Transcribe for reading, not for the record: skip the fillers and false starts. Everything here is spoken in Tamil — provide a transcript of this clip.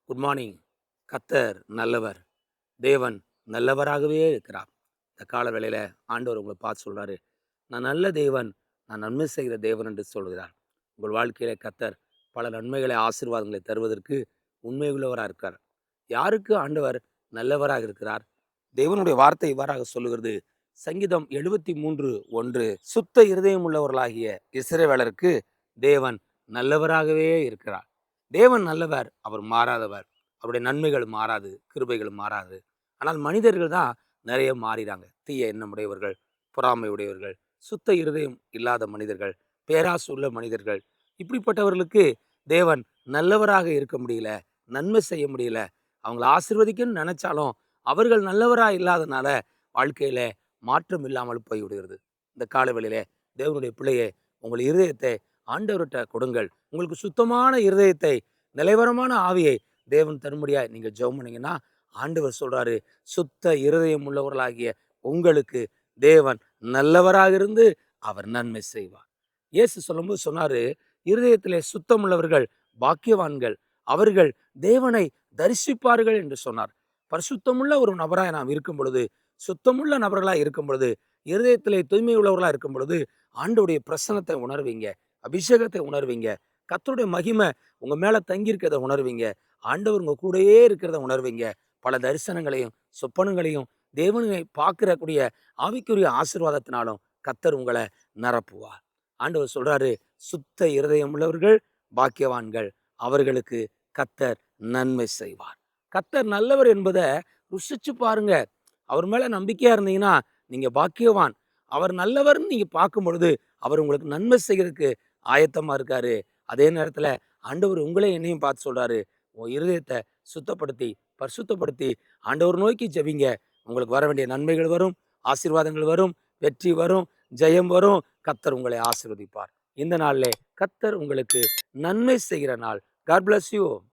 Good morning. கத்தர் நல்லவர். தேவன் நல்லவராகவே இருக்கிறார். இந்த கால வேளையில ஆண்டவர் உங்களை பார்த்து சொல்றாரு, நான் நல்ல தேவன், நான் நன்மை செய்கிற தேவன் என்று சொல்கிறார். உங்கள் வாழ்க்கையில கத்தர் பல நன்மைகளை, ஆசீர்வாதங்களை தருவதற்கு உண்மை உள்ளவராக இருக்கிறார். யாருக்கு ஆண்டவர் நல்லவராக இருக்கிறார்? தேவனுடைய வார்த்தை இவ்வாறாக சொல்லுகிறது. சங்கீதம் 73:1, சுத்த இருதயம் உள்ளவர்களாகிய இஸ்ரவேலருக்கு தேவன் நல்லவராகவே இருக்கிறார். தேவன் நல்லவர், அவர் மாறாதவர். அவருடைய நன்மைகள் மாறாது, கிருபைகள் மாறாது. ஆனால் மனிதர்கள் தான் நிறைய மாறிறாங்க. தீய எண்ணம் உடையவர்கள், பொறாமை உடையவர்கள், சுத்த இருதயம் இல்லாத மனிதர்கள், பேராசை உள்ள மனிதர்கள், இப்படிப்பட்டவர்களுக்கு தேவன் நல்லவராக இருக்க முடியல, நன்மை செய்ய முடியல. அவங்கள ஆசீர்வதிக்கணும்னு நினைச்சாலும் அவர்கள் நல்லவரா இல்லாதனால வாழ்க்கையில மாற்றம் இல்லாமல் போய்விடுகிறது. இந்த காலவெளியிலே தேவனுடைய பிள்ளையே, உங்கள் இருதயத்தை ஆண்டவர்கிட்ட கொடுங்கள். உங்களுக்கு சுத்தமான இருதயத்தை, நிலைவரமான ஆவியை தேவன் தரும்படியா நீங்க ஜெபம் பண்ணீங்கன்னா, ஆண்டவர் சொல்றாரு, சுத்த இருதயம் உள்ளவர்களாகிய உங்களுக்கு தேவன் நல்லவராக இருந்து அவர் நன்மை செய்வார். இயேசு சொல்லும்போது சொன்னாரு, இருதயத்திலே சுத்தம் உள்ளவர்கள் பாக்கியவான்கள், அவர்கள் தேவனை தரிசிப்பார்கள் என்று சொன்னார். பரிசுத்தமுள்ள ஒரு நபராய் நாம் இருக்கும் பொழுது, சுத்தமுள்ள நபர்களாய் இருக்கும் பொழுது, இருதயத்திலே தூய்மை உள்ளவர்களா இருக்கும் பொழுது, ஆண்டவருடைய பிரசன்னத்தை உணர்வீங்க, அபிஷேகத்தை உணர்வீங்க, கர்த்தருடைய மகிமை உங்க மேல தங்கி இருக்கிறத உணர்வீங்க, ஆண்டவர் உங்க கூடயே இருக்கிறத உணர்வீங்க. பல தரிசனங்களையும் சொப்பனங்களையும் தேவனை பார்க்கிறக்கூடிய ஆவிக்குரிய ஆசீர்வாதத்தினாலும் கர்த்தர் உங்களை நிரப்புவார். ஆண்டவர் சொல்றாரு, சுத்த இருதயம் உள்ளவர்கள் பாக்கியவான்கள், அவர்களுக்கு கர்த்தர் நன்மை செய்வார். கர்த்தர் நல்லவர் என்பதை ருசிச்சு பாருங்க. அவர் மேல நம்பிக்கையா இருந்தீங்கன்னா நீங்க பாக்கியவான். அவர் நல்லவர்னு நீங்க பார்க்கும் பொழுது அவர் உங்களுக்கு நன்மை செய்யறதுக்கு ஆயத்தமா இருக்காரு. அதே நேரத்துல ஆண்டவர் உங்களையும் என்னையும் பார்த்து சொல்றாரு, உன் இருதயத்தை சுத்தப்படுத்தி பரிசுத்தப்படுத்தி ஆண்டவர் நோக்கி ஜெபிங்க. உங்களுக்கு வர வேண்டிய நன்மைகள் வரும், ஆசீர்வாதங்கள் வரும், வெற்றி வரும், ஜெயம் வரும். கர்த்தர் உங்களை ஆசீர்வதிப்பார். இந்த நாளிலே கர்த்தர் உங்களுக்கு நன்மை செய்கிற நாள். God bless you.